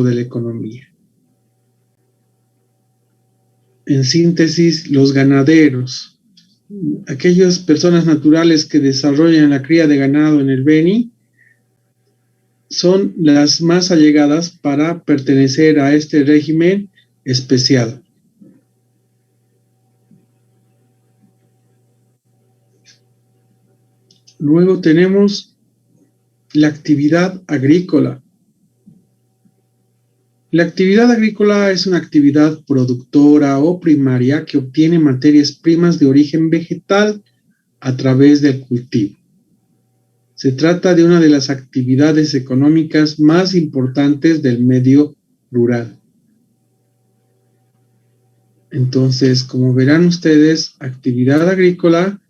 de la economía. En síntesis, los ganaderos, aquellas personas naturales que desarrollan la cría de ganado en el Beni, son las más allegadas para pertenecer a este régimen especial. Luego tenemos la actividad agrícola. La actividad agrícola es una actividad productora o primaria que obtiene materias primas de origen vegetal a través del cultivo. Se trata de una de las actividades económicas más importantes del medio rural. Entonces, como verán ustedes, actividad agrícola,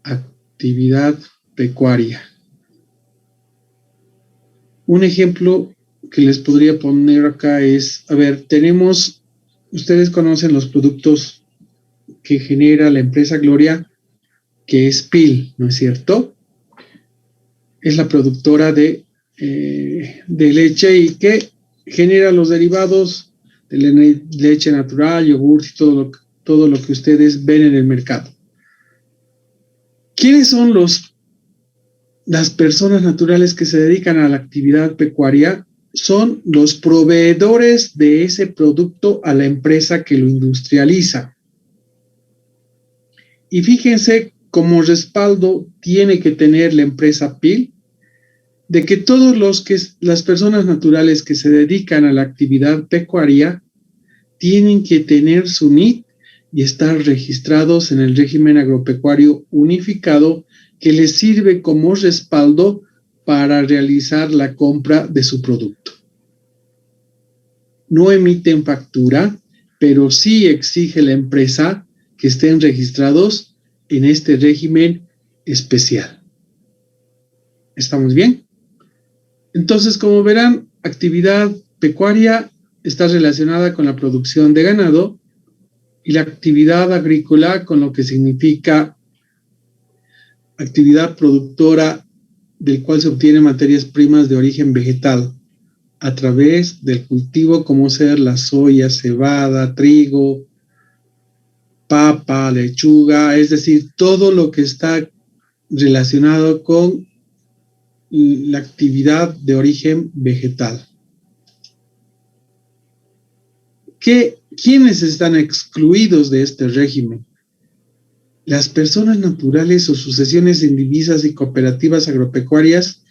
actividad pecuaria. Un ejemplo que les podría poner acá es, ustedes conocen los productos que genera la empresa Gloria, que es PIL, ¿no es cierto? Es la productora de leche y que genera los derivados de la leche natural, yogur y todo lo que ustedes ven en el mercado. ¿Quiénes son las personas naturales que se dedican a la actividad pecuaria? Son los proveedores de ese producto a la empresa que lo industrializa. Y fíjense, como respaldo tiene que tener la empresa PIL, de que las personas naturales que se dedican a la actividad pecuaria tienen que tener su NIT y estar registrados en el régimen agropecuario unificado, que les sirve como respaldo para realizar la compra de su producto. No emiten factura, pero sí exige la empresa que estén registrados en este régimen especial. ¿Estamos bien? Entonces, como verán, actividad pecuaria está relacionada con la producción de ganado y la actividad agrícola con lo que significa actividad productora del cual se obtienen materias primas de origen vegetal a través del cultivo, como ser la soya, cebada, trigo, papa, lechuga, es decir, todo lo que está relacionado con la actividad de origen vegetal. ¿Quiénes están excluidos de este régimen? Las personas naturales o sucesiones indivisas y cooperativas agropecuarias,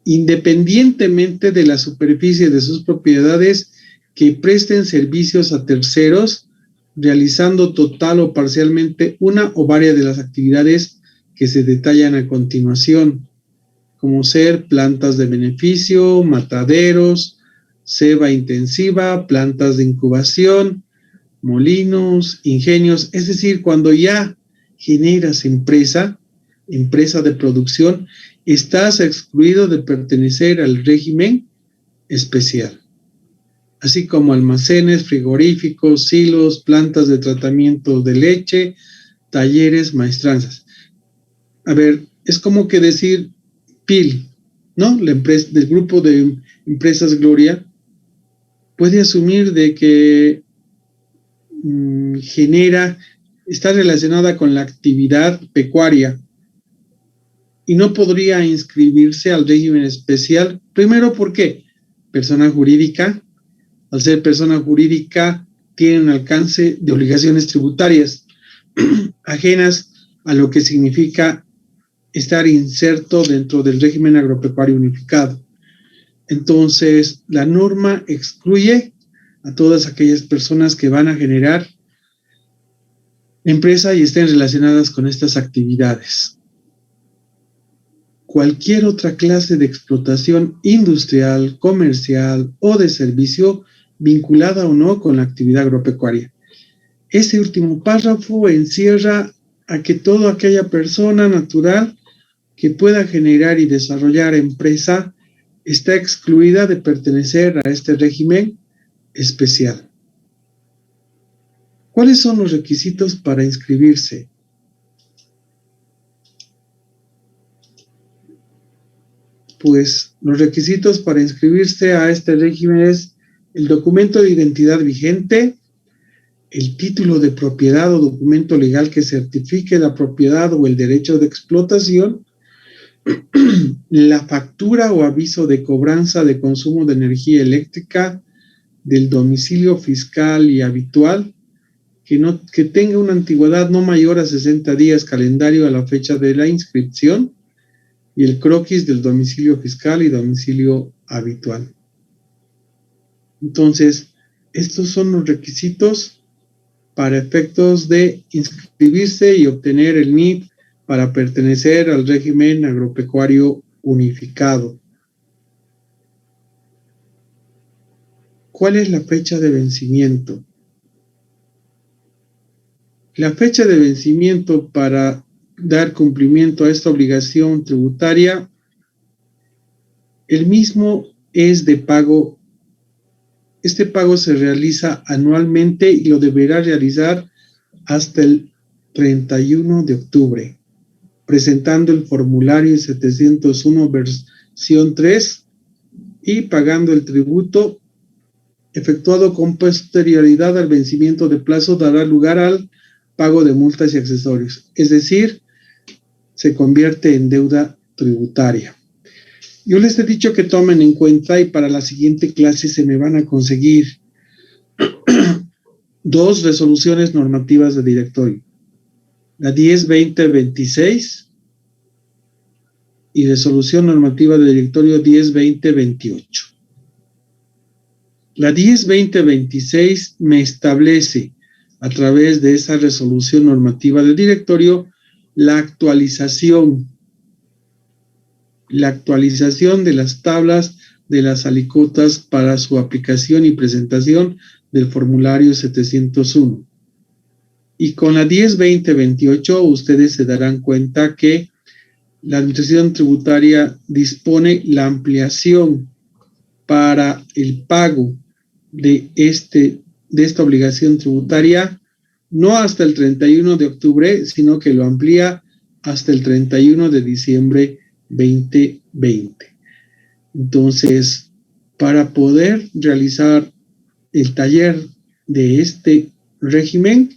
independientemente de la superficie de sus propiedades, que presten servicios a terceros, realizando total o parcialmente una o varias de las actividades que se detallan a continuación, como ser plantas de beneficio, mataderos, ceba intensiva, plantas de incubación, molinos, ingenios, es decir, cuando ya generas empresa de producción, estás excluido de pertenecer al régimen especial, así como almacenes, frigoríficos, silos, plantas de tratamiento de leche, talleres, maestranzas. Es como que decir PIL, ¿no? La empresa del grupo de empresas Gloria puede asumir de que está relacionada con la actividad pecuaria y no podría inscribirse al régimen especial. Primero, ¿por qué? Persona jurídica. Al ser persona jurídica, tiene un alcance de obligaciones tributarias ajenas a lo que significa estar inserto dentro del régimen agropecuario unificado. Entonces, la norma excluye a todas aquellas personas que van a generar empresa y estén relacionadas con estas actividades. Cualquier otra clase de explotación industrial, comercial o de servicio vinculada o no con la actividad agropecuaria. Ese último párrafo encierra a que toda aquella persona natural que pueda generar y desarrollar empresa está excluida de pertenecer a este régimen especial. ¿Cuáles son los requisitos para inscribirse? pues los requisitos para inscribirse a este régimen es el documento de identidad vigente, el título de propiedad o documento legal que certifique la propiedad o el derecho de explotación, la factura o aviso de cobranza de consumo de energía eléctrica del domicilio fiscal y habitual, que tenga una antigüedad no mayor a 60 días calendario a la fecha de la inscripción, y el croquis del domicilio fiscal y domicilio habitual. Entonces, estos son los requisitos para efectos de inscribirse y obtener el NIP para pertenecer al régimen agropecuario unificado. ¿Cuál es la fecha de vencimiento? La fecha de vencimiento para dar cumplimiento a esta obligación tributaria, el mismo es de pago. Este pago se realiza anualmente y lo deberá realizar hasta el 31 de octubre, presentando el formulario 701 versión 3 y pagando el tributo efectuado con posterioridad al vencimiento de plazo dará lugar al pago de multas y accesorios, es decir, se convierte en deuda tributaria. Yo les he dicho que tomen en cuenta y para la siguiente clase se me van a conseguir 2 resoluciones normativas de directorio, la 10-20-26 y resolución normativa de directorio 10-20-28. La 10-20-26 me establece a través de esa resolución normativa del directorio la actualización de las tablas de las alicuotas para su aplicación y presentación del formulario 701. Y con la 10-20-28 ustedes se darán cuenta que la Administración Tributaria dispone la ampliación para el pago de esta obligación tributaria, no hasta el 31 de octubre, sino que lo amplía hasta el 31 de diciembre 2020. Entonces, para poder realizar el taller de este régimen,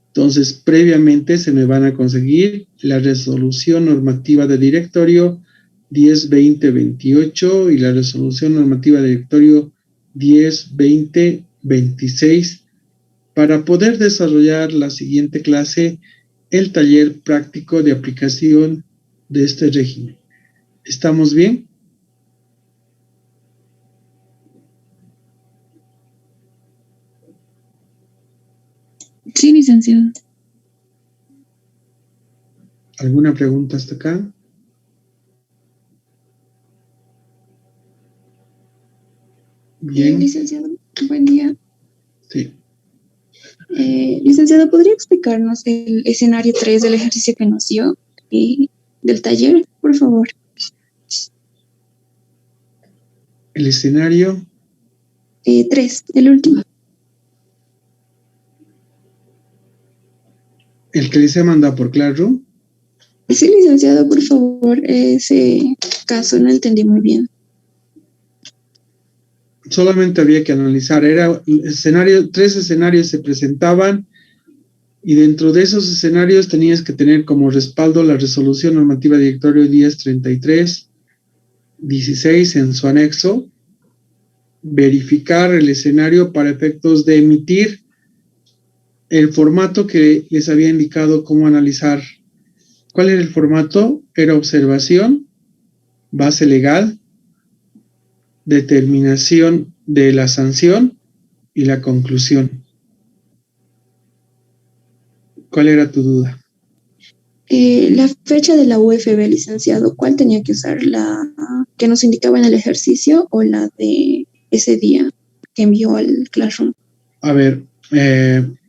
entonces previamente se me van a conseguir la resolución normativa de directorio 10-20-28 y la resolución normativa de directorio 10-20-26 para poder desarrollar la siguiente clase, el taller práctico de aplicación de este régimen. ¿Estamos bien? Sí, licenciado. ¿Alguna pregunta hasta acá? Bien. Licenciado, buen día. Sí. Licenciado, ¿podría explicarnos el escenario 3 del ejercicio que nos dio del taller, por favor? El escenario 3, el último. el que les he mandado por Classroom. Sí, licenciado, por favor. Ese caso no entendí muy bien. Solamente había que analizar, 3 escenarios se presentaban y dentro de esos escenarios tenías que tener como respaldo la resolución normativa directorio 10-33-16 en su anexo, verificar el escenario para efectos de emitir el formato que les había indicado cómo analizar. ¿Cuál era el formato? Era observación, base legal, determinación de la sanción y la conclusión. ¿Cuál era tu duda? La fecha de la UFB, licenciado, ¿cuál tenía que usar? ¿La que nos indicaba en el ejercicio o la de ese día que envió al Classroom? A ver,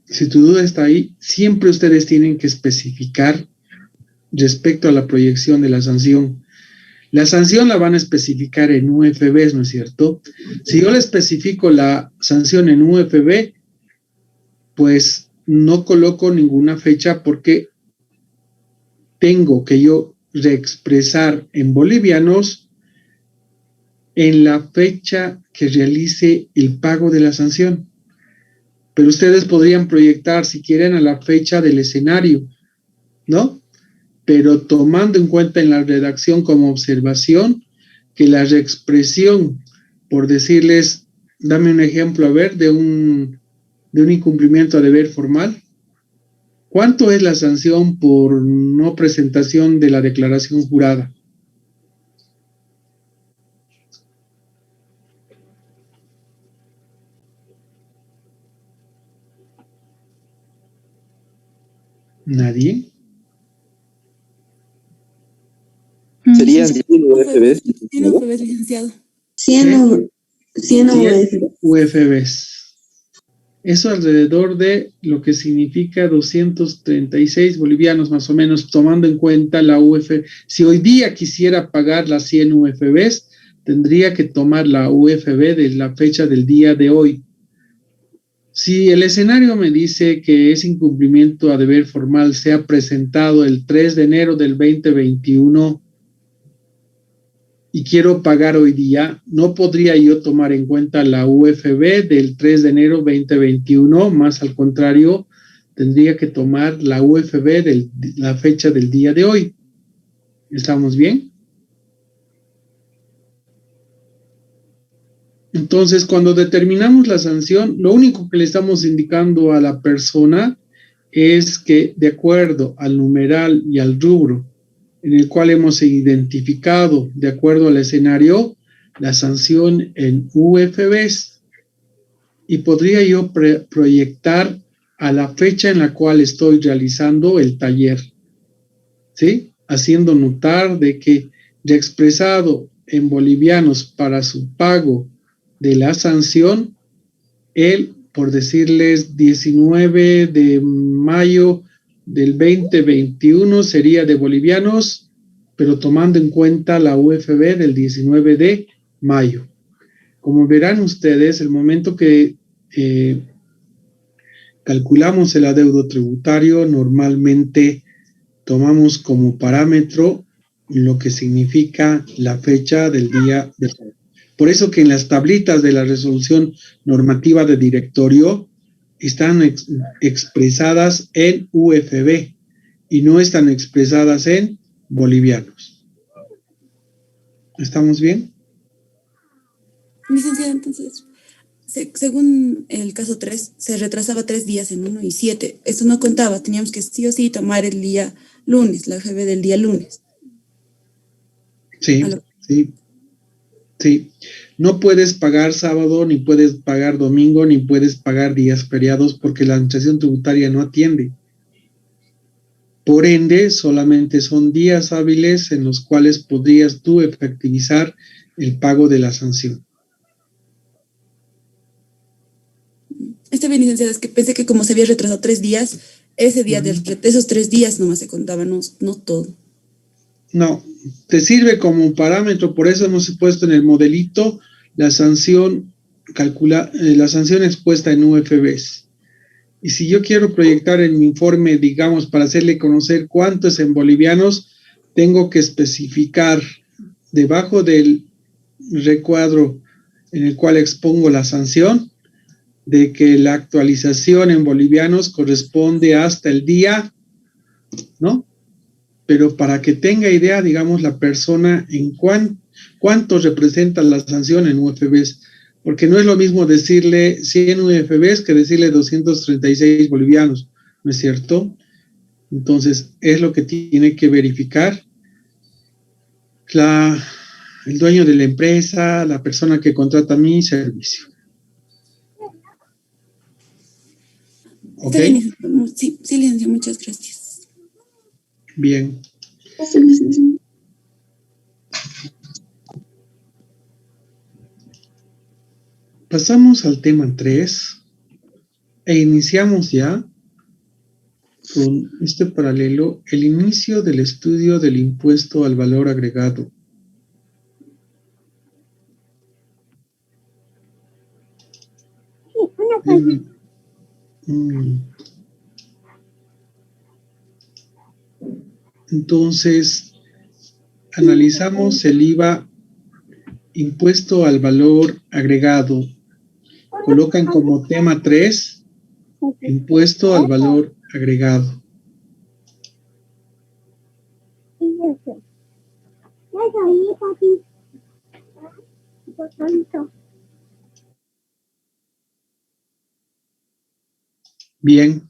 si tu duda está ahí, siempre ustedes tienen que especificar respecto a la proyección de la sanción. La sanción la van a especificar en UFBs, ¿no es cierto? Si yo le especifico la sanción en UFB, pues no coloco ninguna fecha porque tengo que yo reexpresar en bolivianos en la fecha que realice el pago de la sanción. Pero ustedes podrían proyectar, si quieren, a la fecha del escenario, ¿no? Pero tomando en cuenta en la redacción como observación que la reexpresión, por decirles, dame un ejemplo, a ver, de un incumplimiento a deber formal. ¿Cuánto es la sanción por no presentación de la declaración jurada? ¿Nadie? Serían 100 UFBs, 100 UFBs, licenciado. 100 UFBs. UFBs. Eso alrededor de lo que significa 236 bolivianos más o menos, tomando en cuenta la UF. Si hoy día quisiera pagar las 100 UFBs, tendría que tomar la UFB de la fecha del día de hoy. Si el escenario me dice que ese incumplimiento a deber formal se ha presentado el 3 de enero del 2021 y quiero pagar hoy día, no podría yo tomar en cuenta la UFB del 3 de enero 2021, más al contrario, tendría que tomar la UFB de la fecha del día de hoy. ¿Estamos bien? Entonces, cuando determinamos la sanción, lo único que le estamos indicando a la persona es que, de acuerdo al numeral y al rubro en el cual hemos identificado, de acuerdo al escenario, la sanción en UFBs, y podría yo proyectar a la fecha en la cual estoy realizando el taller, ¿sí? Haciendo notar de que ya expresado en bolivianos para su pago de la sanción, por decirles 19 de mayo del 2021 sería de bolivianos, pero tomando en cuenta la UFB del 19 de mayo. Como verán ustedes, el momento que calculamos el adeudo tributario, normalmente tomamos como parámetro lo que significa la fecha del día del pago. Por eso que en las tablitas de la resolución normativa de directorio están expresadas en UFB y no están expresadas en bolivianos. ¿Estamos bien? Licenciada, entonces, según el caso 3, se retrasaba 3 días en 1 y 7. Eso no contaba, teníamos que sí o sí tomar el día lunes, la UFB del día lunes. Sí, sí. No puedes pagar sábado, ni puedes pagar domingo, ni puedes pagar días feriados porque la administración tributaria no atiende. Por ende, solamente son días hábiles en los cuales podrías tú efectivizar el pago de la sanción. Está bien, licenciada, es que pensé que como se había retrasado 3 días, ese día de esos 3 días nomás se contaban, no todo. No, te sirve como un parámetro, por eso hemos puesto en el modelito la sanción la sanción expuesta en UFBs. Y si yo quiero proyectar en mi informe, digamos, para hacerle conocer cuánto es en bolivianos, tengo que especificar debajo del recuadro en el cual expongo la sanción, de que la actualización en bolivianos corresponde hasta el día, ¿no? Pero para que tenga idea, digamos, la persona en cuánto representa la sanción en UFBs, porque no es lo mismo decirle 100 UFBs que decirle 236 bolivianos, ¿no es cierto? Entonces, es lo que tiene que verificar el dueño de la empresa, la persona que contrata mi servicio. ¿Ok? Está bien, sí, licenciado, muchas gracias. Bien. Pasamos al tema 3 e iniciamos ya con este paralelo, el inicio del estudio del impuesto al valor agregado. Entonces, analizamos el IVA impuesto al valor agregado. Colocan como tema 3, impuesto al valor agregado. Bien.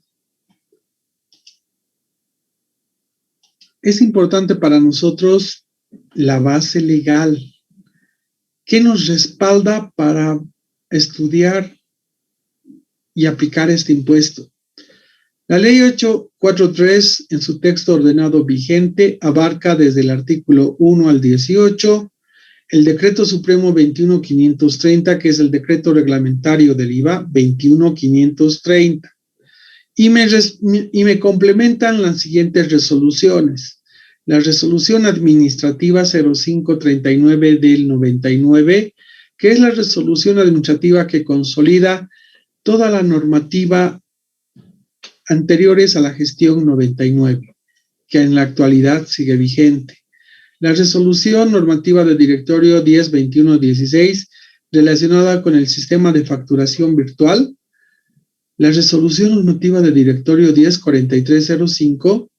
Es importante para nosotros la base legal. ¿Qué nos respalda para estudiar y aplicar este impuesto? La ley 843 en su texto ordenado vigente abarca desde el artículo 1 al 18, el decreto supremo 21530, que es el decreto reglamentario del IVA 21530, y me complementan las siguientes resoluciones. La resolución administrativa 0539 del 99, que es la resolución administrativa que consolida toda la normativa anteriores a la gestión 99, que en la actualidad sigue vigente. La resolución normativa del directorio 102116, relacionada con el sistema de facturación virtual. La resolución normativa del directorio 104305,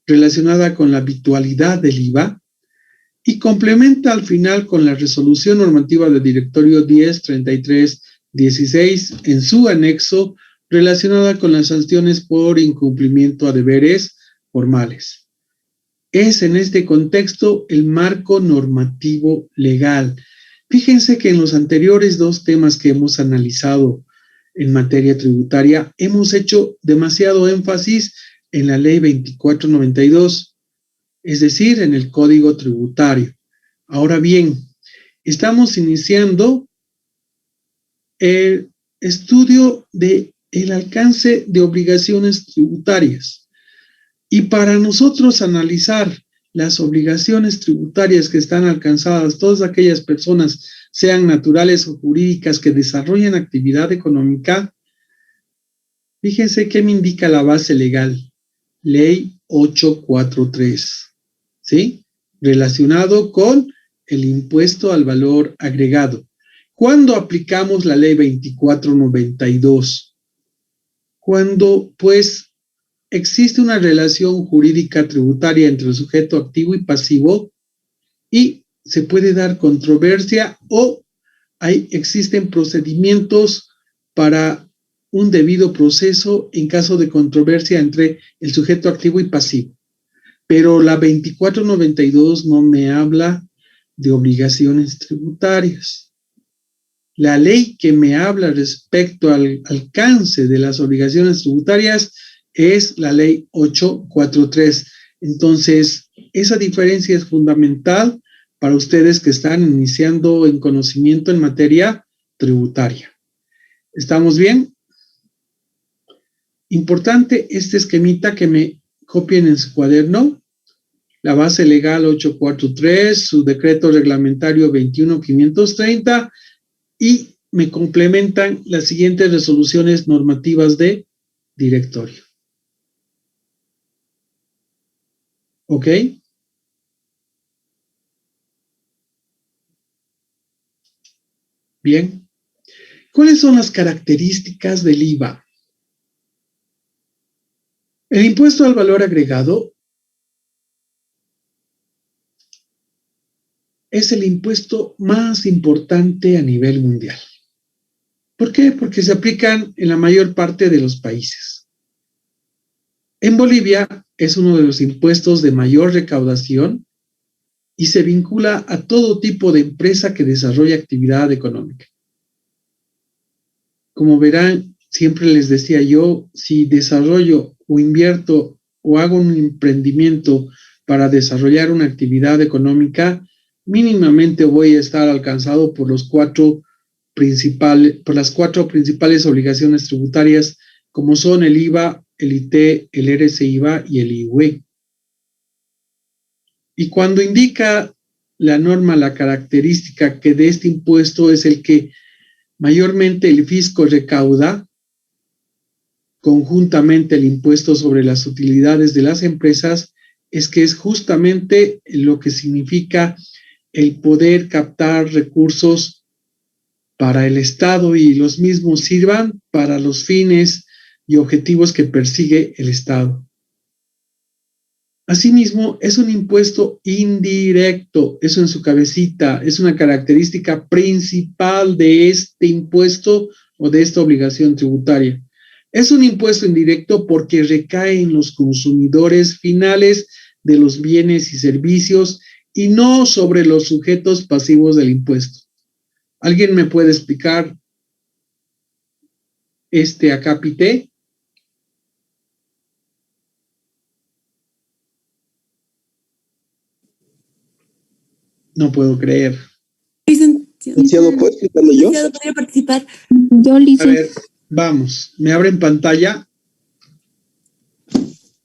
relacionada con la habitualidad del IVA, y complementa al final con la resolución normativa del directorio 103316 en su anexo, relacionada con las sanciones por incumplimiento a deberes formales. Es en este contexto el marco normativo legal. Fíjense que en los anteriores dos temas que hemos analizado en materia tributaria, hemos hecho demasiado énfasis en la ley 2492, es decir, en el Código Tributario. Ahora bien, estamos iniciando el estudio del alcance de obligaciones tributarias. Y para nosotros analizar las obligaciones tributarias que están alcanzadas, todas aquellas personas, sean naturales o jurídicas, que desarrollan actividad económica, fíjense qué me indica la base legal. Ley 843, ¿sí? Relacionado con el impuesto al valor agregado. ¿Cuándo aplicamos la ley 2492? Cuando, pues, existe una relación jurídica tributaria entre el sujeto activo y pasivo y se puede dar controversia o existen procedimientos para un debido proceso en caso de controversia entre el sujeto activo y pasivo. Pero la 2492 no me habla de obligaciones tributarias. La ley que me habla respecto al alcance de las obligaciones tributarias es la ley 843. Entonces, esa diferencia es fundamental para ustedes que están iniciando en conocimiento en materia tributaria. ¿Estamos bien? Importante este esquemita que me copien en su cuaderno. La base legal 843, su decreto reglamentario 21530 y me complementan las siguientes resoluciones normativas de directorio. ¿Ok? Bien. ¿Cuáles son las características del IVA? El impuesto al valor agregado es el impuesto más importante a nivel mundial. ¿Por qué? Porque se aplican en la mayor parte de los países. En Bolivia es uno de los impuestos de mayor recaudación y se vincula a todo tipo de empresa que desarrolla actividad económica. Como verán, siempre les decía yo, si desarrollo o invierto o hago un emprendimiento para desarrollar una actividad económica, mínimamente voy a estar alcanzado por las cuatro principales obligaciones tributarias, como son el IVA, el IT, el RCIVA y el IUE. Y cuando indica la norma, la característica que de este impuesto es el que mayormente el fisco recauda, conjuntamente el impuesto sobre las utilidades de las empresas, es que es justamente lo que significa el poder captar recursos para el Estado y los mismos sirvan para los fines y objetivos que persigue el Estado. Asimismo, es un impuesto indirecto, eso en su cabecita, es una característica principal de este impuesto o de esta obligación tributaria. Es un impuesto indirecto porque recae en los consumidores finales de los bienes y servicios y no sobre los sujetos pasivos del impuesto. ¿Alguien me puede explicar este acápite? No puedo creer. Licenciado, ¿puedo explicarlo yo? Licenciado, ¿podría participar? Yo, A Lice. ver, vamos. ¿Me abren pantalla?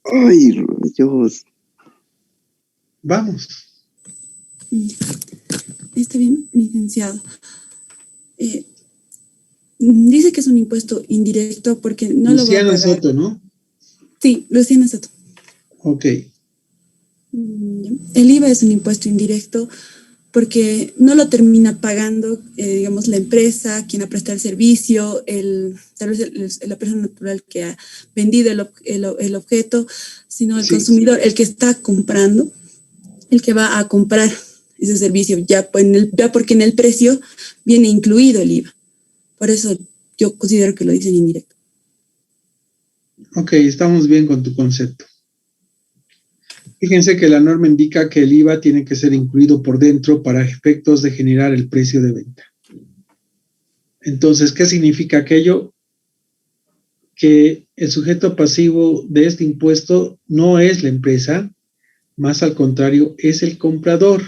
Ay, rayos. Vamos. Está bien, licenciado. Dice que es un impuesto indirecto porque no Luciana lo va a pagar. Soto, ¿no? Sí, Luciana Soto. Ok. El IVA es un impuesto indirecto porque no lo termina pagando, digamos, la empresa, quien ha prestado el servicio, tal vez la persona natural que ha vendido el objeto, sino el consumidor, el que está comprando, el que va a comprar ese servicio, ya porque en el precio viene incluido el IVA. Por eso yo considero que lo dicen indirecto. Ok, estamos bien con tu concepto. Fíjense que la norma indica que el IVA tiene que ser incluido por dentro para efectos de generar el precio de venta. Entonces, ¿qué significa aquello? Que el sujeto pasivo de este impuesto no es la empresa, más al contrario, es el comprador.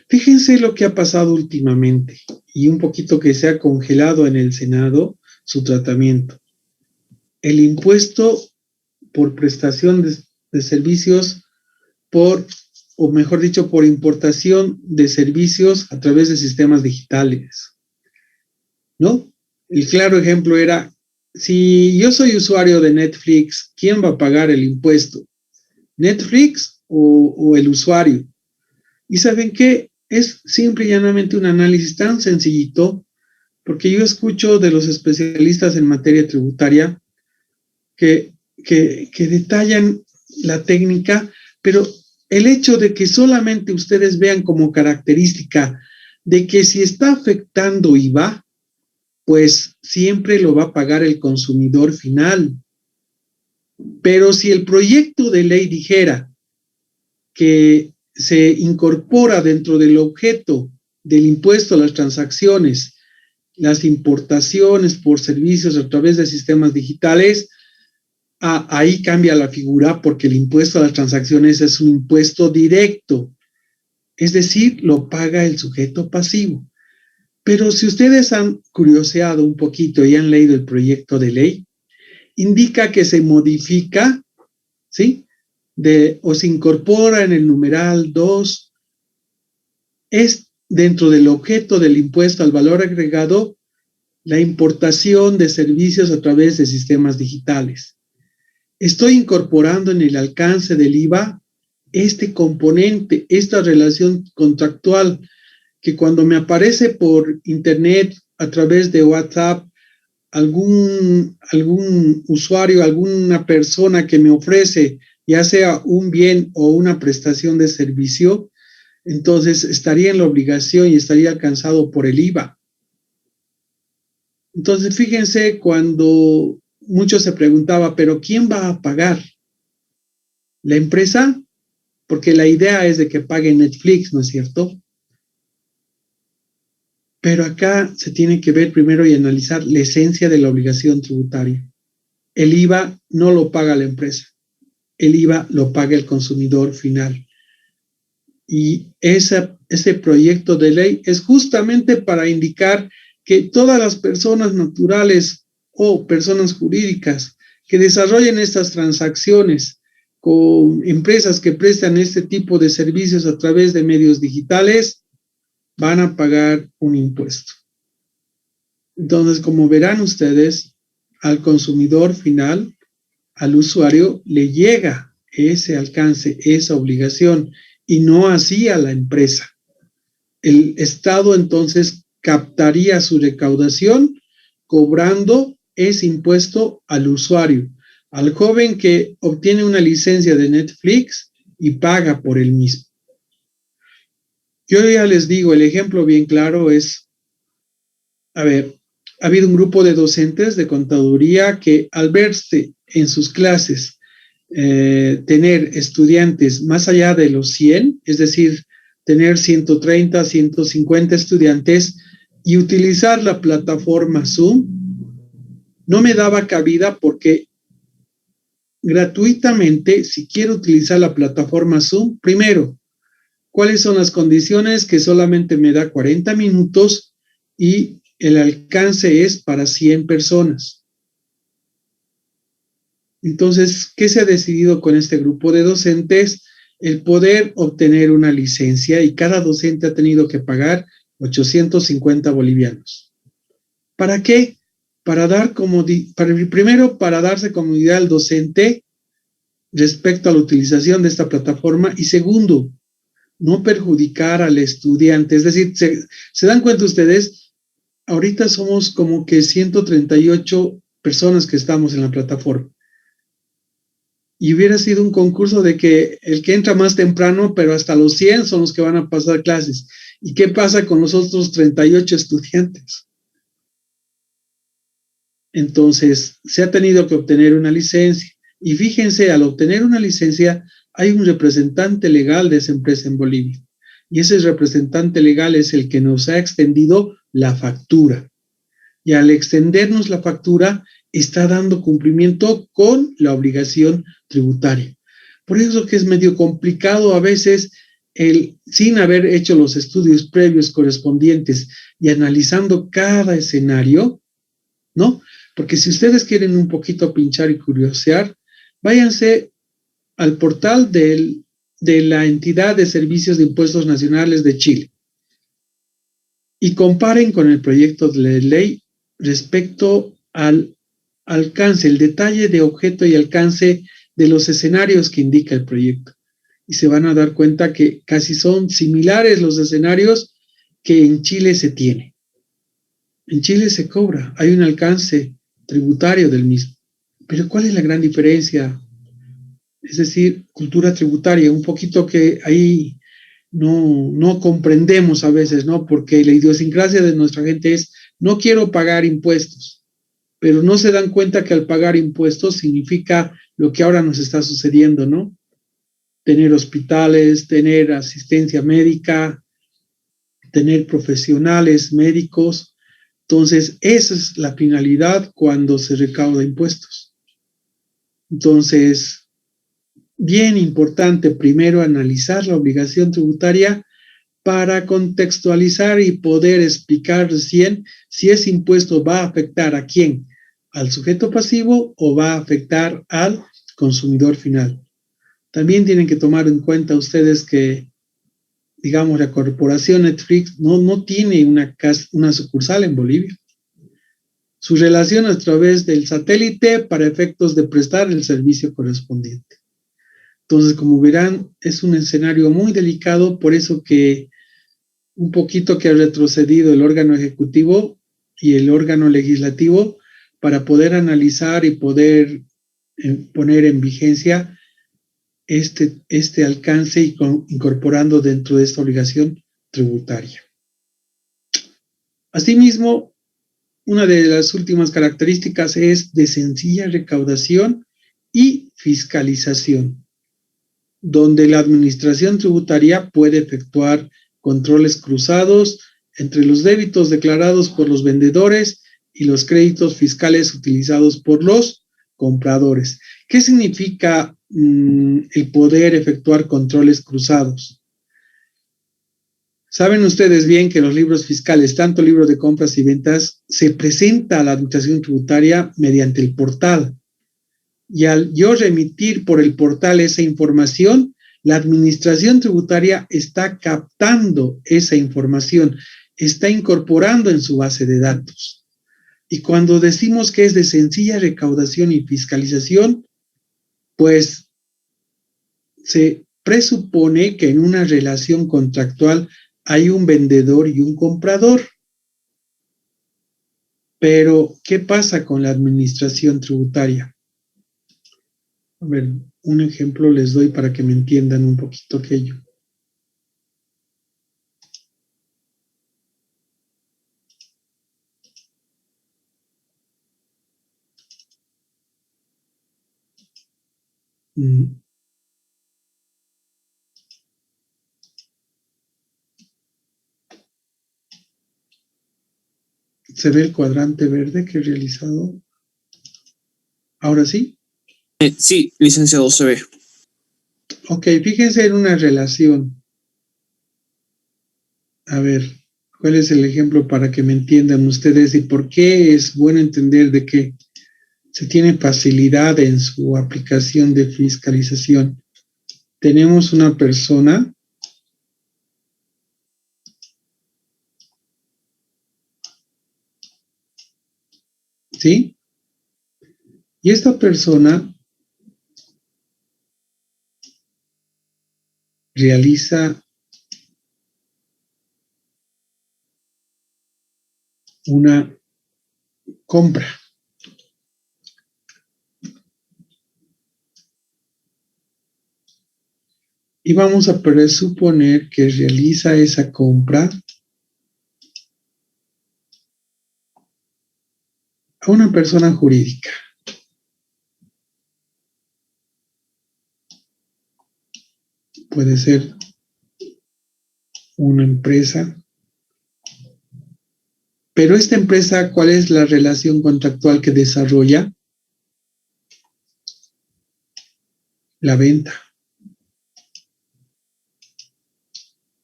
Fíjense lo que ha pasado últimamente y un poquito que se ha congelado en el Senado su tratamiento. El impuesto por prestación de servicios o mejor dicho, por importación de servicios a través de sistemas digitales, ¿no? El claro ejemplo era, si yo soy usuario de Netflix, ¿quién va a pagar el impuesto? ¿Netflix o el usuario? ¿Y saben qué? Es simple y llanamente un análisis tan sencillito, porque yo escucho de los especialistas en materia tributaria que detallan la técnica, pero el hecho de que solamente ustedes vean como característica de que si está afectando IVA, pues siempre lo va a pagar el consumidor final. Pero si el proyecto de ley dijera que se incorpora dentro del objeto del impuesto a las transacciones, las importaciones por servicios a través de sistemas digitales, ahí cambia la figura porque el impuesto a las transacciones es un impuesto directo, es decir, lo paga el sujeto pasivo. Pero si ustedes han curioseado un poquito y han leído el proyecto de ley, indica que se modifica, ¿sí? O se incorpora en el numeral 2, es dentro del objeto del impuesto al valor agregado, la importación de servicios a través de sistemas digitales. Estoy incorporando en el alcance del IVA este componente, esta relación contractual, que cuando me aparece por internet, a través de WhatsApp, algún usuario, alguna persona que me ofrece, ya sea un bien o una prestación de servicio, entonces estaría en la obligación y estaría alcanzado por el IVA. Entonces, fíjense cuando mucho se preguntaba, ¿pero quién va a pagar? ¿La empresa? Porque la idea es de que pague Netflix, ¿no es cierto? Pero acá se tiene que ver primero y analizar la esencia de la obligación tributaria. El IVA no lo paga la empresa, el IVA lo paga el consumidor final. Y ese proyecto de ley es justamente para indicar que todas las personas naturales o personas jurídicas que desarrollen estas transacciones con empresas que prestan este tipo de servicios a través de medios digitales van a pagar un impuesto. Entonces, como verán ustedes, al consumidor final, al usuario, le llega ese alcance, esa obligación, y no así a la empresa. el Estado entonces captaría su recaudación cobrando ese impuesto al usuario, al joven que obtiene una licencia de Netflix y paga por el mismo. Yo ya les digo, el ejemplo bien claro es, a ver, ha habido un grupo de docentes de contaduría que al verse en sus clases tener estudiantes más allá de los 100, es decir, tener 130, 150 estudiantes y utilizar la plataforma Zoom, no me daba cabida porque gratuitamente, si quiero utilizar la plataforma Zoom, primero, ¿cuáles son las condiciones? Que solamente me da 40 minutos y el alcance es para 100 personas. Entonces, ¿qué se ha decidido con este grupo de docentes? El poder obtener una licencia y cada docente ha tenido que pagar 850 bolivianos. ¿Para qué? Para dar primero, para darse comodidad al docente respecto a la utilización de esta plataforma y segundo, no perjudicar al estudiante. Es decir, ¿se dan cuenta ustedes? Ahorita somos como que 138 personas que estamos en la plataforma. Y hubiera sido un concurso de que el que entra más temprano, pero hasta los 100 son los que van a pasar clases. ¿Y qué pasa con los otros 38 estudiantes? Entonces, se ha tenido que obtener una licencia. Y fíjense, al obtener una licencia, hay un representante legal de esa empresa en Bolivia. Y ese representante legal es el que nos ha extendido la factura. Y al extendernos la factura, está dando cumplimiento con la obligación tributaria. Por eso que es medio complicado a veces, sin haber hecho los estudios previos correspondientes y analizando cada escenario, ¿no? Porque si ustedes quieren un poquito pinchar y curiosear, váyanse al portal de la Entidad de Servicios de Impuestos Nacionales de Chile y comparen con el proyecto de ley respecto al alcance, el detalle de objeto y alcance de los escenarios que indica el proyecto. Y se van a dar cuenta que casi son similares los escenarios que en Chile se tiene. En Chile se cobra, hay un alcance tributario del mismo. Pero ¿cuál es la gran diferencia? Es decir, cultura tributaria, un poquito que ahí no comprendemos a veces, ¿no? Porque la idiosincrasia de nuestra gente es, no quiero pagar impuestos. Pero no se dan cuenta que al pagar impuestos significa lo que ahora nos está sucediendo, ¿no? Tener hospitales, tener asistencia médica, tener profesionales médicos. Entonces, esa es la finalidad cuando se recauda impuestos. Entonces, bien importante primero analizar la obligación tributaria para contextualizar y poder explicar recién si ese impuesto va a afectar a quién, al sujeto pasivo o va a afectar al consumidor final. También tienen que tomar en cuenta ustedes que, digamos, la corporación Netflix no tiene una sucursal en Bolivia. Su relación a través del satélite para efectos de prestar el servicio correspondiente. Entonces, como verán, es un escenario muy delicado, por eso que un poquito que ha retrocedido el órgano ejecutivo y el órgano legislativo para poder analizar y poder poner en vigencia este alcance y incorporando dentro de esta obligación tributaria. Asimismo, una de las últimas características es de sencilla recaudación y fiscalización, donde la administración tributaria puede efectuar controles cruzados entre los débitos declarados por los vendedores y los créditos fiscales utilizados por los compradores. ¿Qué significa el poder efectuar controles cruzados? Saben ustedes bien que los libros fiscales, tanto el libro de compras y ventas, se presenta a la administración tributaria mediante el portal. Y al yo remitir por el portal esa información, la administración tributaria está captando esa información, está incorporando en su base de datos. Y cuando decimos que es de sencilla recaudación y fiscalización, pues se presupone que en una relación contractual hay un vendedor y un comprador. Pero, ¿qué pasa con la administración tributaria? A ver, un ejemplo les doy para que me entiendan un poquito aquello. ¿Se ve el cuadrante verde que he realizado? ¿Ahora sí? Sí, licenciado, se ve. Ok, fíjense en una relación. A ver, ¿cuál es el ejemplo para que me entiendan ustedes y por qué es bueno entender de que se tiene facilidad en su aplicación de fiscalización? Tenemos una persona, ¿sí? Y esta persona realiza una compra. Y vamos a presuponer que realiza esa compra a una persona jurídica. Puede ser una empresa. Pero esta empresa, ¿cuál es la relación contractual que desarrolla? La venta.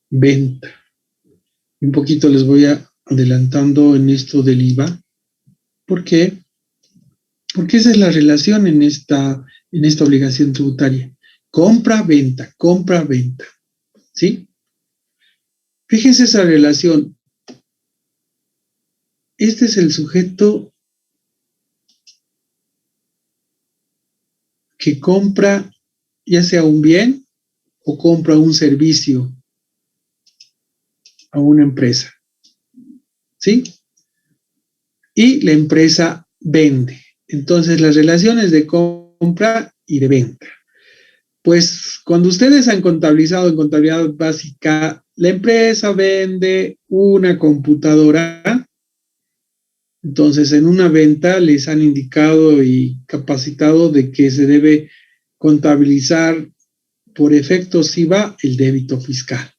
Venta. Un poquito les voy adelantando en esto del IVA. ¿Por qué? Porque esa es la relación en esta obligación tributaria. Compra-venta, compra-venta. ¿Sí? Fíjense esa relación. Este es el sujeto que compra ya sea un bien o compra un servicio a una empresa. ¿Sí? Y la empresa vende. Entonces, las relaciones de compra y de venta. Pues cuando ustedes han contabilizado en contabilidad básica, la empresa vende una computadora. Entonces, en una venta les han indicado y capacitado de que se debe contabilizar por efectos IVA el débito fiscal.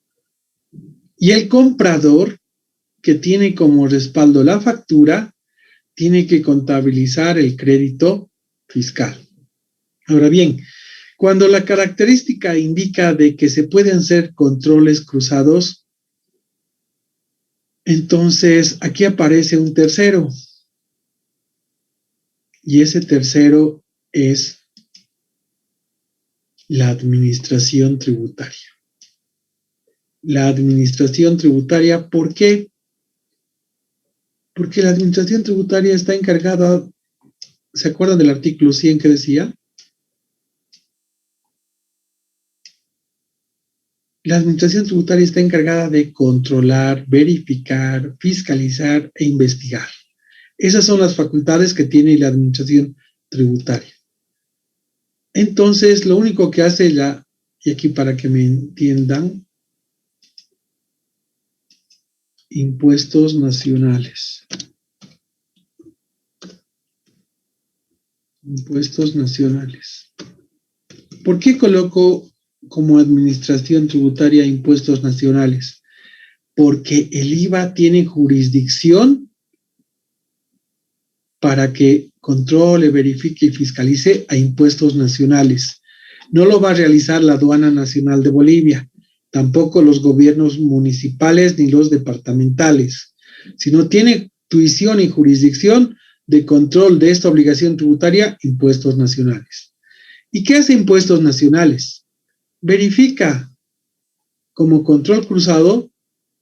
Y el comprador, que tiene como respaldo la factura, tiene que contabilizar el crédito fiscal. Ahora bien, cuando la característica indica de que se pueden hacer controles cruzados, entonces aquí aparece un tercero. Y ese tercero es la administración tributaria. La administración tributaria, ¿por qué? Porque la administración tributaria está encargada, ¿se acuerdan del artículo 100 que decía? La administración tributaria está encargada de controlar, verificar, fiscalizar e investigar. Esas son las facultades que tiene la administración tributaria. Entonces, lo único que hace y aquí para que me entiendan, impuestos nacionales. Impuestos nacionales. ¿Por qué coloco como administración tributaria impuestos nacionales? Porque el IVA tiene jurisdicción para que controle, verifique y fiscalice a impuestos nacionales. No lo va a realizar la Aduana Nacional de Bolivia, tampoco los gobiernos municipales ni los departamentales, sino tiene tuición y jurisdicción de control de esta obligación tributaria, impuestos nacionales. ¿Y qué hace impuestos nacionales? Verifica como control cruzado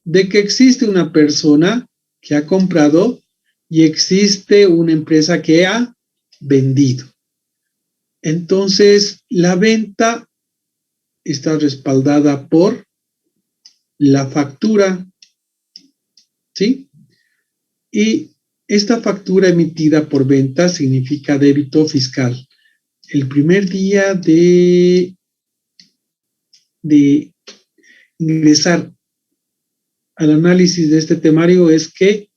de que existe una persona que ha comprado y existe una empresa que ha vendido. Entonces, la venta está respaldada por la factura, ¿sí? Y esta factura emitida por venta significa débito fiscal. El primer día de ingresar al análisis de este temario es que,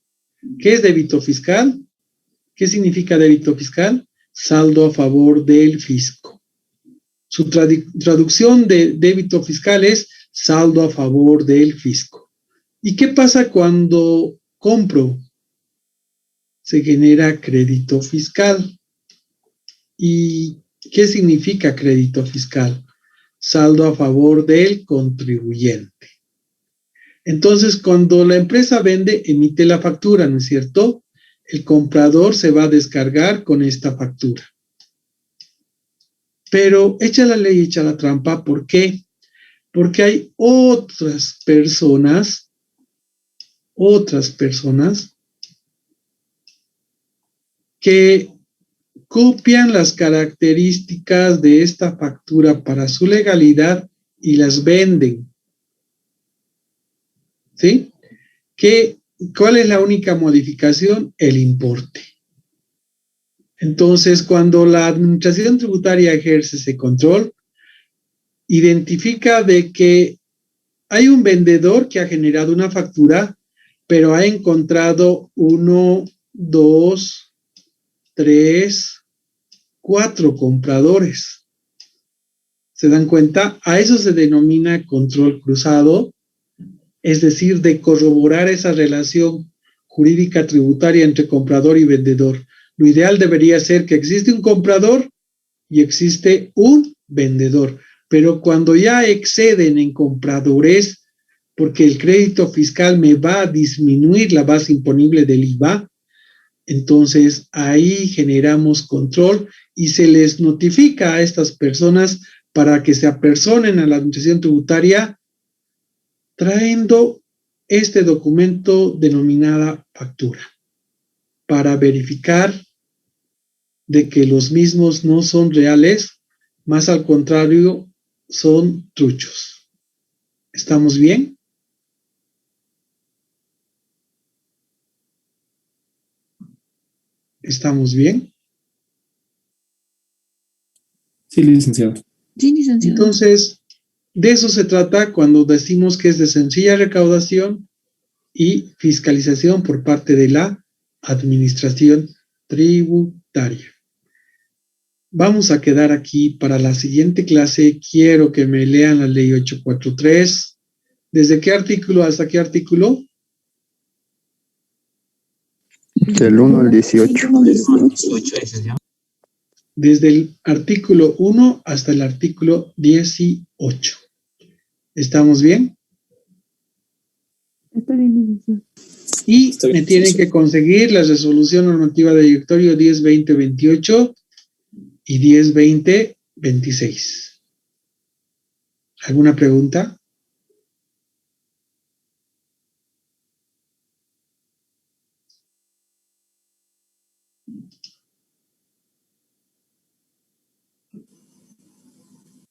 ¿qué es débito fiscal? ¿Qué significa débito fiscal? Saldo a favor del fisco. Su traducción de débito fiscal es saldo a favor del fisco. ¿Y qué pasa cuando compro? Se genera crédito fiscal. ¿Y qué significa crédito fiscal? Saldo a favor del contribuyente. Entonces, cuando la empresa vende, emite la factura, ¿no es cierto? El comprador se va a descargar con esta factura. Pero echa la ley, echa la trampa. ¿Por qué? Porque hay otras personas que copian las características de esta factura para su legalidad y las venden. ¿Sí? ¿Cuál es la única modificación? El importe. Entonces, cuando la administración tributaria ejerce ese control, identifica de que hay un vendedor que ha generado una factura, pero ha encontrado 1, 2, 3, 4 compradores. ¿Se dan cuenta? A eso se denomina control cruzado, es decir, de corroborar esa relación jurídica tributaria entre comprador y vendedor. Lo ideal debería ser que existe un comprador y existe un vendedor, pero cuando ya exceden en compradores, porque el crédito fiscal me va a disminuir la base imponible del IVA, entonces ahí generamos control y se les notifica a estas personas para que se apersonen a la administración tributaria trayendo este documento denominada factura para verificar de que los mismos no son reales, más al contrario, son truchos. ¿Estamos bien? ¿Estamos bien? Sí, licenciado. Sí, licenciado. Entonces, de eso se trata cuando decimos que es de sencilla recaudación y fiscalización por parte de la administración tributaria. Vamos a quedar aquí para la siguiente clase. Quiero que me lean la ley 843. ¿Desde qué artículo hasta qué artículo? Del 1 al 18. Desde el artículo 1 hasta el artículo 18. ¿Estamos bien? Está bien, licenciado. Y me tienen que conseguir la resolución normativa de directorio 10-20-28 y 10-20-26. ¿Alguna pregunta?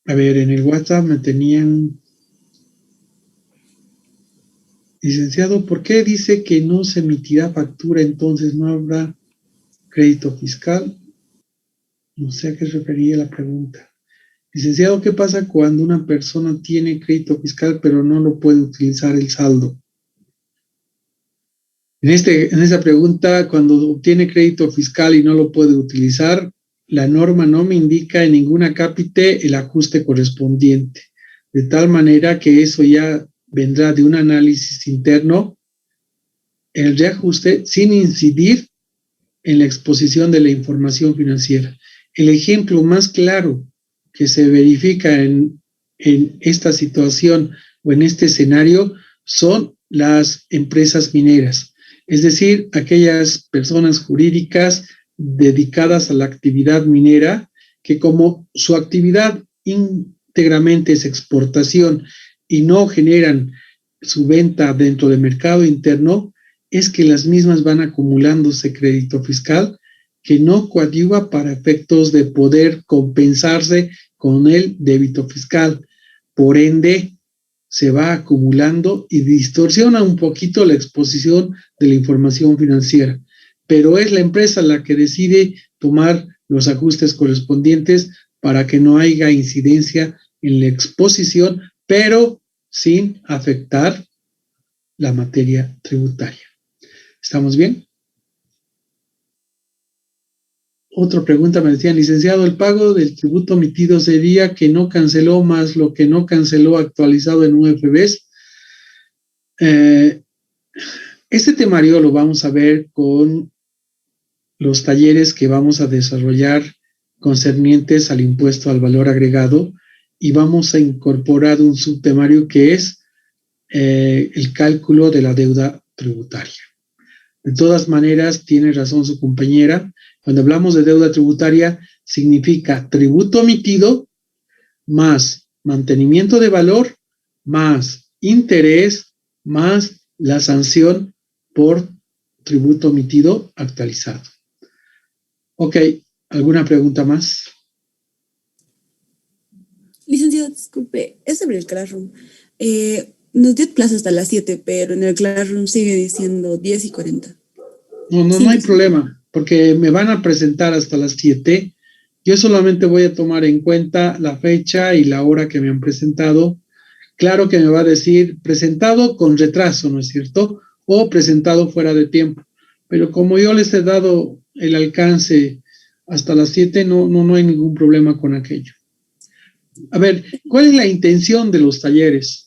A ver, en el WhatsApp me tenían... Licenciado, ¿por qué dice que no se emitirá factura, entonces no habrá crédito fiscal? No sé a qué refería la pregunta. Licenciado, ¿qué pasa cuando una persona tiene crédito fiscal pero no lo puede utilizar el saldo? En esa pregunta, cuando obtiene crédito fiscal y no lo puede utilizar, la norma no me indica en ningún acápite el ajuste correspondiente, de tal manera que eso ya vendrá de un análisis interno, el reajuste sin incidir en la exposición de la información financiera. El ejemplo más claro que se verifica en esta situación o en este escenario son las empresas mineras, es decir, aquellas personas jurídicas dedicadas a la actividad minera que como su actividad íntegramente es exportación y no generan su venta dentro del mercado interno, es que las mismas van acumulándose crédito fiscal que no coadyuva para efectos de poder compensarse con el débito fiscal. Por ende, se va acumulando y distorsiona un poquito la exposición de la información financiera. Pero es la empresa la que decide tomar los ajustes correspondientes para que no haya incidencia en la exposición, pero sin afectar la materia tributaria. ¿Estamos bien? Otra pregunta me decían, licenciado, el pago del tributo omitido sería que no canceló más lo que no canceló actualizado en UFBs. Este temario lo vamos a ver con los talleres que vamos a desarrollar concernientes al impuesto al valor agregado y vamos a incorporar un subtemario que es el cálculo de la deuda tributaria. De todas maneras, tiene razón su compañera. Cuando hablamos de deuda tributaria, significa tributo omitido más mantenimiento de valor más interés más la sanción por tributo omitido actualizado. Ok, ¿alguna pregunta más? Licenciado, disculpe, es sobre el Classroom. Nos dio clase hasta las 7, pero en el Classroom sigue diciendo 10:40. No hay problema, porque me van a presentar hasta las 7. Yo solamente voy a tomar en cuenta la fecha y la hora que me han presentado. Claro que me va a decir presentado con retraso, ¿no es cierto? O presentado fuera de tiempo. Pero como yo les he dado el alcance hasta las 7, no hay ningún problema con aquello. A ver, ¿cuál es la intención de los talleres?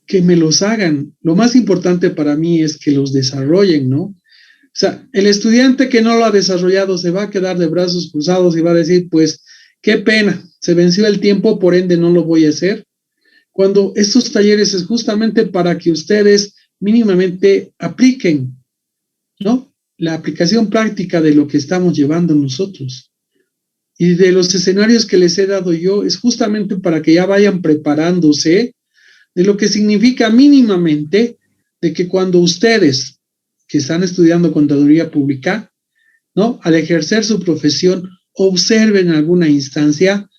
Que me los hagan. Lo más importante para mí es que los desarrollen, ¿no? O sea, el estudiante que no lo ha desarrollado se va a quedar de brazos cruzados y va a decir, pues, qué pena, se venció el tiempo, por ende no lo voy a hacer. Cuando estos talleres es justamente para que ustedes mínimamente apliquen, ¿no? La aplicación práctica de lo que estamos llevando nosotros. Y de los escenarios que les he dado yo es justamente para que ya vayan preparándose de lo que significa mínimamente de que cuando ustedes que están estudiando contaduría pública, ¿no? Al ejercer su profesión, observen alguna instancia,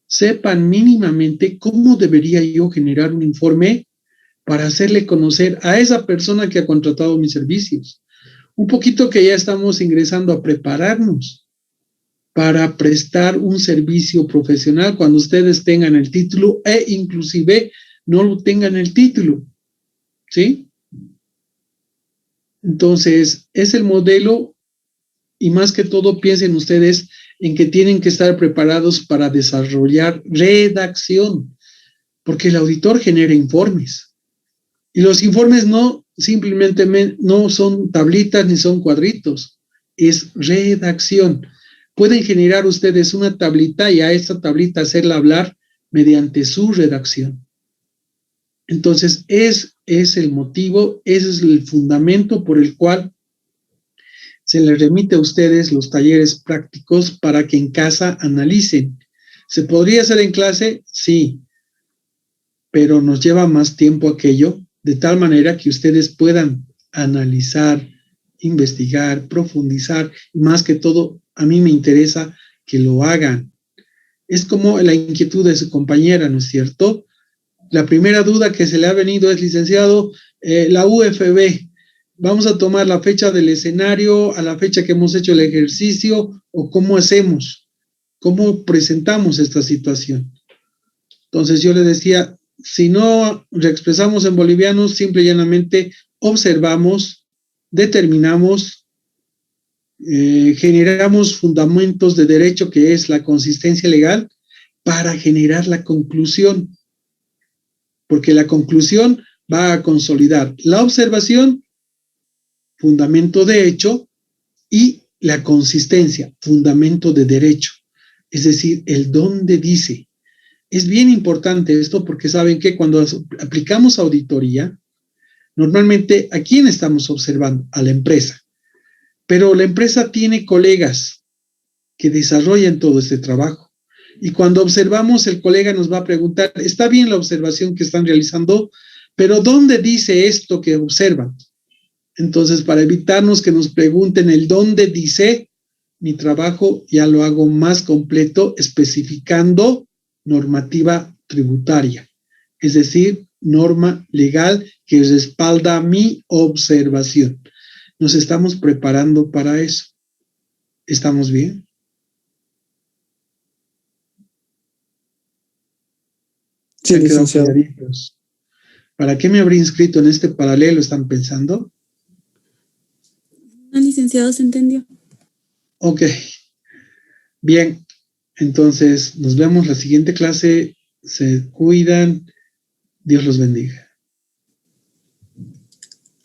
sepan mínimamente cómo debería yo generar un informe para hacerle conocer a esa persona que ha contratado mis servicios. Un poquito que ya estamos ingresando a prepararnos para prestar un servicio profesional cuando ustedes tengan el título e inclusive no lo tengan el título, ¿sí? Entonces, es el modelo y más que todo piensen ustedes en que tienen que estar preparados para desarrollar redacción, porque el auditor genera informes. Y los informes no simplemente no son tablitas ni son cuadritos, es redacción. Pueden generar ustedes una tablita y a esta tablita hacerla hablar mediante su redacción. Entonces, es el motivo, ese es el fundamento por el cual se les remite a ustedes los talleres prácticos para que en casa analicen. ¿Se podría hacer en clase? Sí, pero nos lleva más tiempo aquello, de tal manera que ustedes puedan analizar, investigar, profundizar, y más que todo, a mí me interesa que lo hagan. Es como la inquietud de su compañera, ¿no es cierto? La primera duda que se le ha venido es, licenciado, la UFB, ¿vamos a tomar la fecha del escenario a la fecha que hemos hecho el ejercicio o cómo hacemos? ¿Cómo presentamos esta situación? Entonces yo le decía, si no reexpresamos en bolivianos, simple y llanamente observamos, determinamos, generamos fundamentos de derecho, que es la consistencia legal, para generar la conclusión. Porque la conclusión va a consolidar la observación, fundamento de hecho, y la consistencia, fundamento de derecho. Es decir, el dónde dice. Es bien importante esto porque saben que cuando aplicamos auditoría, normalmente ¿a quién estamos observando? A la empresa. Pero la empresa tiene colegas que desarrollan todo este trabajo. Y cuando observamos, el colega nos va a preguntar, está bien la observación que están realizando, pero ¿dónde dice esto que observan? Entonces, para evitarnos que nos pregunten el dónde dice, mi trabajo ya lo hago más completo, especificando normativa tributaria. es decir, norma legal que respalda mi observación. Nos estamos preparando para eso. ¿Estamos bien? Sí, ¿Se han quedado licenciado. claritos? ¿Para qué me habría inscrito en este paralelo? ¿Están pensando? No, licenciado, ¿se entendió? Ok. Bien. Entonces, nos vemos la siguiente clase. Se cuidan. Dios los bendiga.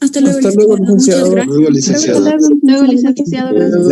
Hasta luego, Hasta luego, licenciado. Muchas licenciado. gracias. Luego, licenciado. Luego, licenciado, gracias.